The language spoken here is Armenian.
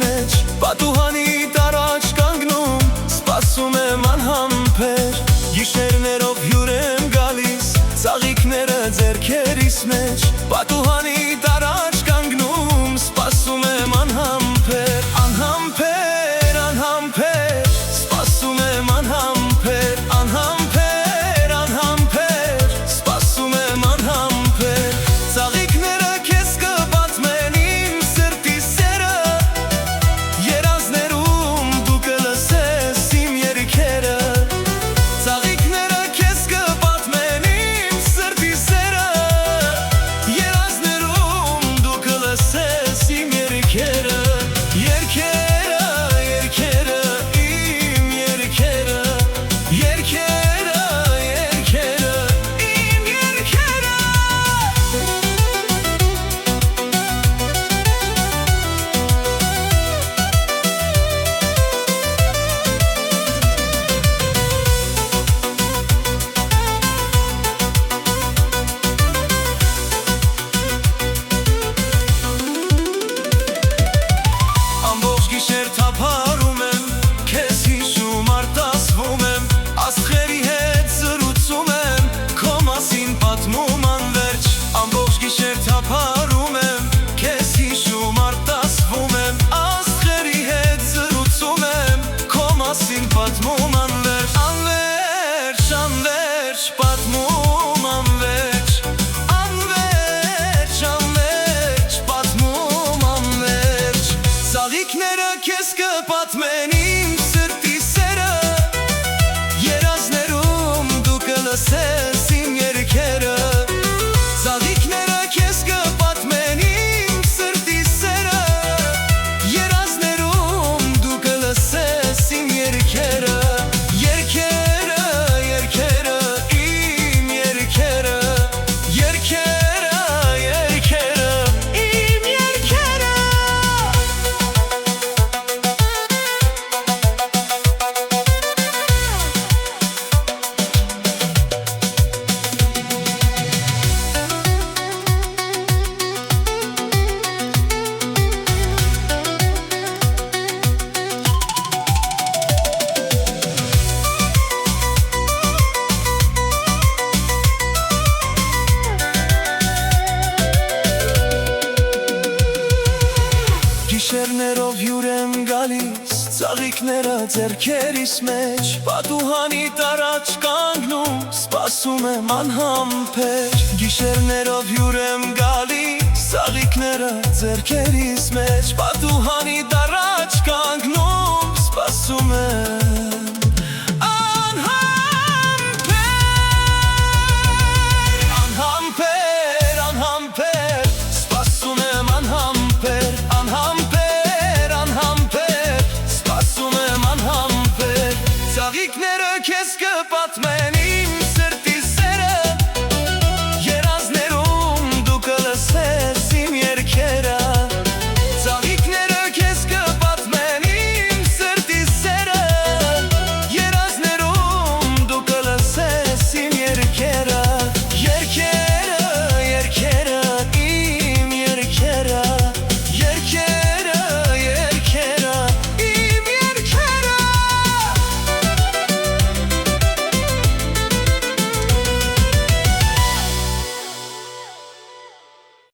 մեջ Պատուհանի տարաջ կանգնում Սպասում եմ անհամբեր Գիշերներով հյուր եմ գալիս Ծաղիկները ձեռքերիս մեջ Պատուհանի տարաջ կանգնում Սպասում եմ անհամբեր Անհամբեր, անհամբեր Սպասում եմ անհամբեր Անհամբեր, անհամբեր Սպասում եմ անհամբեր Ծաղիկները քեզ կպատմեն իմ սրտի սերը Երազներում դու կլսես իմ երգերը Ծաղիկները քեզ կպատմեն իմ սրտի սերը Երազներում դու կլսես իմ երգերը Երգերը, երգերը, իմ երգերը Երգերը, երգերը, իմ երգերը Ամբողջ գիշեր թափարում եմ Քեզ հիշում արտասվում եմ Աստղերի հետ զրուցում եմ Քո մասին պատմում անվերջ Ամբողջ գիշեր թափարում եմ Քեզ հիշում արտասվում եմ Աստղերի հետ զրուցում եմ Քո մասին պատմում անվերջ Անվերջ, անվերջ պատմում անվերջ Անվերջ, անվերջ պատմում անվերջ Ծաղիկները քեզ կպատմեն իմ սրտի սերը Երազներում դու կլսես իմ երգերը Ծաղիկները քեզ կպատմեն իմ սրտի սերը Երազներում դու կլսես իմ երգերը Երգերը, երգերը, իմ երգերը Երգերը, երգերը, իմ երգերը Գիշերներով հյուր եմ գալիս Ծաղիկները ձեռքերիս մեջ Պատուհանի տարաջ կանգնում Սպասում եմ անհամբեր Գիշերներով հյուր եմ գալիս Ծաղիկները ձեռքերիս մեջ Պատուհանի տարաջ կանգնում Սպասում եմ